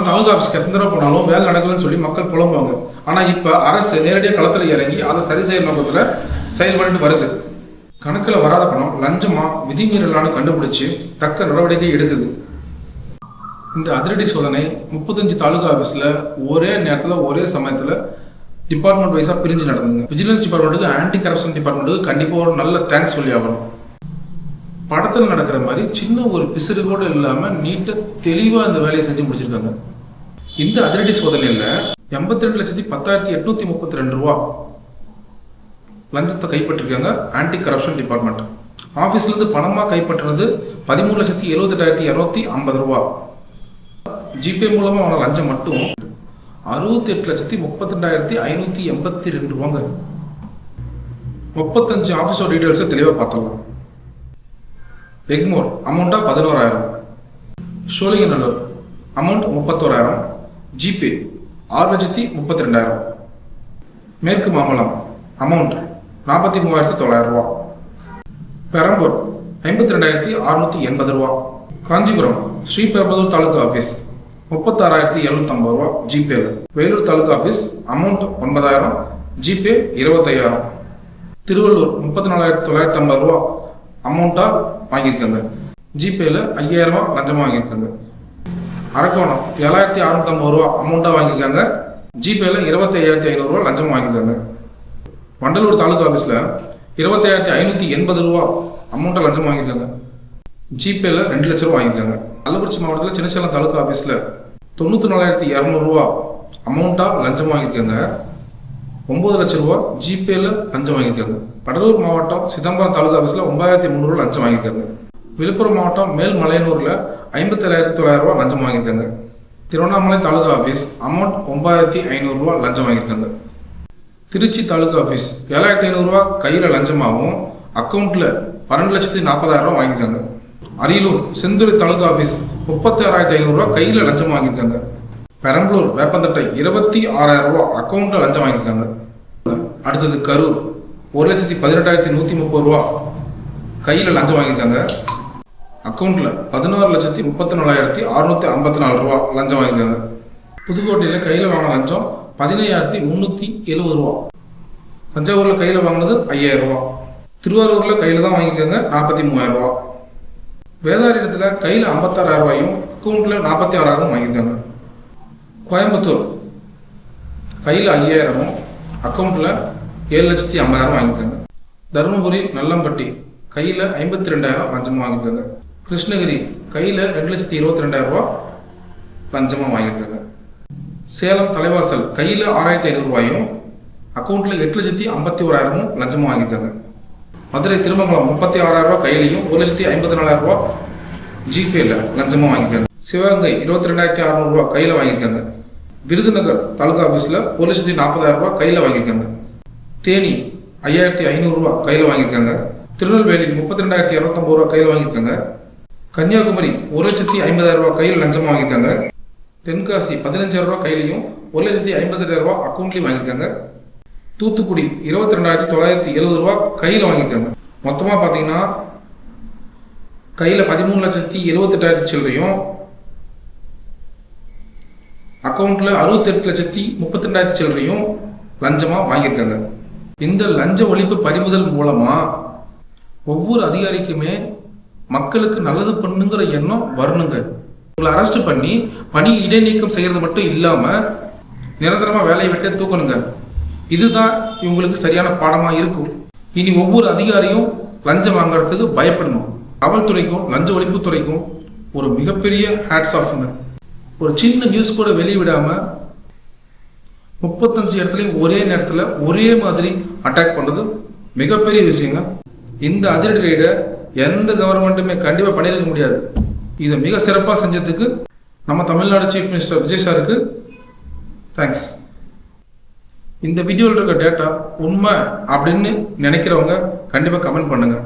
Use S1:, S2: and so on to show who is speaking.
S1: தாலுகா ஆஃபீஸ்க்கு எத்தனை தடவை போனாலும் வேலை நடக்கலன்னு சொல்லி மக்கள் புலம்புவாங்க. ஆனால் இப்போ அரசு நேரடியாக களத்தில் இறங்கி அதை சரி செய்கிற நோக்கத்தில் செயல்பட்டு வருது. கணக்கில் வராத பணம் லஞ்சமாக விதிமீறலான்னு கண்டுபிடிச்சி தக்க நடவடிக்கை எடுக்குது. இந்த அதிரடி சோதனை 35 தாலுகா ஆஃபீஸில் ஒரே நேரத்தில் ஒரே சமயத்தில் டிபார்ட்மெண்ட் வைஸாக பிரிஞ்சு நடந்ததுங்க. விஜிலன்ஸ் டிபார்ட்மெண்ட்டுக்கு ஆன்டி கரப்ஷன் டிபார்ட்மெண்ட்டுக்கு கண்டிப்பாக ஒரு நல்ல தேங்க்ஸ் சொல்லி ஆகணும். படத்தில் நடக்கிற மாதிரி சின்ன ஒரு பிசுறு கூட இல்லாமல் நீட்டாக தெளிவாக இந்த வேலையை செஞ்சு முடிச்சிருக்காங்க. இந்த அதிரடி சோதனையில் 82,10,832 ரூபா லஞ்சத்தை கைப்பற்றிருக்காங்க ஆன்டி கரப்ஷன் டிபார்ட்மெண்ட். ஆஃபீஸ்லேருந்து பணமாக கைப்பற்றுறது 13,78,250 ரூபா. ஜிபே மூலமாக அவன லஞ்சம் மட்டும் 68,32,582 ரூபாங்க. 35 ஆஃபீஸோட டீட்டெயில்ஸை தெளிவாக பார்த்துடலாம். எக்மோர் அமௌண்ட்டாக 11,000, சோழிங்கநல்லூர் அமௌண்ட் 31,000, ஜிபே 6,32,000, மேற்கு மாம்பலம் அமௌண்ட் 43,900 ரூபா, பெரம்பூர் 52,680 ரூபா, காஞ்சிபுரம் ஸ்ரீபெரும்புதூர் தாலுகா ஆஃபீஸ் 36,750 ரூபா ஜிபேல, Vellore taluka office amount 9,000, GPay 25,000, Tiruvallur 34,950 ரூபா அமௌண்ட்டாக வாங்கியிருக்காங்க, ஜிபேல 5,000 ரூபா லஞ்சமாக வாங்கியிருக்காங்க. அரக்கோணம் 7,650 ரூபா அமௌண்ட்டாக வாங்கியிருக்காங்க, ஜிபேல 25,500 ரூபா லஞ்சமாக வாங்கியிருக்காங்க. வண்டலூர் தாலுகா ஆஃபீஸில் 25,580 ரூபா அமௌண்ட்டாக லஞ்சமாக வாங்கியிருக்காங்க, ஜிபேல 2 லட்சம் ரூபா வாங்கியிருக்காங்க. கள்ளக்குறிச்சி மாவட்டத்தில் சின்னசேலம் தாலுகா ஆஃபீஸில் 94,200 ரூபா அமௌண்ட்டாக லஞ்சமாக வாங்கியிருக்காங்க, 9 லட்சம் ரூபா ஜிபேல லஞ்சம் வாங்கியிருக்காங்க. கடலூர் மாவட்டம் சிதம்பரம் தாலுகா ஆஃபீஸில் 9,300 ரூபா லஞ்சம் வாங்கியிருக்காங்க. விழுப்புரம் மாவட்டம் மேல்மலையனூரில் 57,900 ரூபா லஞ்சம் வாங்கியிருக்காங்க. திருவண்ணாமலை தாலுகா ஆஃபீஸ் அமௌண்ட் 9,500 ரூபா லஞ்சம் வாங்கியிருக்காங்க. திருச்சி தாலுகா ஆஃபீஸ் 7,500 ரூபா கையில் லஞ்சமாகவும் அக்கௌண்ட்டில் 12,40,000 ரூபா வாங்கியிருக்காங்க. அரியலூர் செந்துறை தாலுகா ஆஃபீஸ் 36,500 ரூபா கையில் லஞ்சம் வாங்கியிருக்காங்க. பெரம்பலூர் வேப்பந்தட்டை 26,000 ரூபா அக்கௌண்ட்டில் லஞ்சம் வாங்கியிருக்காங்க. அடுத்தது கரூர் 1,18,130 ரூபா கையில் லஞ்சம் வாங்கியிருக்காங்க, அக்கௌண்ட்டில் 16,34,654 ரூபா லஞ்சம் வாங்கியிருக்காங்க. புதுக்கோட்டையில் கையில் வாங்கின லஞ்சம் 17,370 ரூபா. தஞ்சாவூரில் கையில் வாங்கினது 5,000 ரூபா. திருவாரூரில் கையில் தான் வாங்கியிருக்காங்க 43,000 ரூபா. வேதாரண்யத்தில் கையில் 56,000 ரூபாயும் அக்கௌண்ட்டில் 46,000 வாங்கியிருக்காங்க. கோயம்புத்தூர் கையில் 5,000 அக்கௌண்ட்டில் 7,50,000 வாங்கியிருக்காங்க. தருமபுரி நல்லம்பட்டி கையில் 52,000 லஞ்சமாக வாங்கியிருக்காங்க. கிருஷ்ணகிரி கையில் 2,22,000 ரூபா லஞ்சமாக வாங்கியிருக்காங்க. சேலம் தலைவாசல் கையில் 6,500 ரூபாயும் அக்கௌண்ட்டில் 8,51,000 லஞ்சமாக வாங்கியிருக்காங்க. மதுரை திருமங்கலம் 36,000 ரூபா கையிலையும் 1,54,000 ரூபா ஜிபேல லஞ்சமாக வாங்கியிருக்காங்க. சிவகங்கை 22,600 ரூபா கையில் வாங்கியிருக்காங்க. விருதுநகர் தாலுகா ஆஃபீஸில் 1,40,000 ரூபா கையில் வாங்கியிருக்காங்க. தேனி 5,500 ரூபா கையில் வாங்கியிருக்காங்க. திருநெல்வேலி 32,250 ரூபா கையில் வாங்கியிருக்காங்க. கன்னியாகுமரி 1,50,000 ரூபா கையில் லஞ்சமாக வாங்கியிருக்காங்க. தென்காசி 15,000 ரூபா கையிலையும் 1,58,000 ரூபா அக்கௌண்ட்லையும் வாங்கியிருக்காங்க. தூத்துக்குடி 22,970 ரூபா கையில் வாங்கியிருக்காங்க. மொத்தமாக பார்த்தீங்கன்னா கையில் 13,78,000 சில்லறையும் அக்கௌண்ட்டில் 68,32,000 சில்லறையும் லஞ்சமாக வாங்கியிருக்காங்க. இந்த லஞ்ச ஒழிப்பு பறிமுதல் மூலமாக ஒவ்வொரு அதிகாரிக்குமே மக்களுக்கு நல்லது பண்ணுங்கிற எண்ணம் வரணுங்க. உங்களை அரெஸ்ட் பண்ணி பணி இடைநீக்கம் செய்கிறது மட்டும் இல்லாமல் நிரந்தரமாக வேலையை விட்டே தூக்கணுங்க. இதுதான் இவங்களுக்கு சரியான பாடமாக இருக்கும். இனி ஒவ்வொரு அதிகாரியும் லஞ்சம் வாங்குறதுக்கு பயப்படணும். காவல்துறைக்கும் லஞ்ச ஒழிப்புத்துறைக்கும் ஒரு மிகப்பெரிய ஹேட்ஸ் ஆஃப்ங்க. ஒரு சின்ன நியூஸ் கூட வெளியிடாமல் 35 இடத்துலையும் ஒரே நேரத்தில் ஒரே மாதிரி அட்டாக் பண்ணுறது மிகப்பெரிய விஷயங்க. இந்த அதிரடி ரெய்டை எந்த கவர்மெண்ட்டுமே கண்டிப்பாக பண்ணியிருக்க முடியாது. இதை மிக சிறப்பாக செஞ்சதுக்கு நம்ம தமிழ்நாடு சீஃப் மினிஸ்டர் விஜய் சாருக்கு தேங்க்ஸ். இந்த வீடியோவில் இருக்க டேட்டா உண்மை அப்படின்னு நினைக்கிறவங்க கண்டிப்பாக கமெண்ட் பண்ணுங்கள்.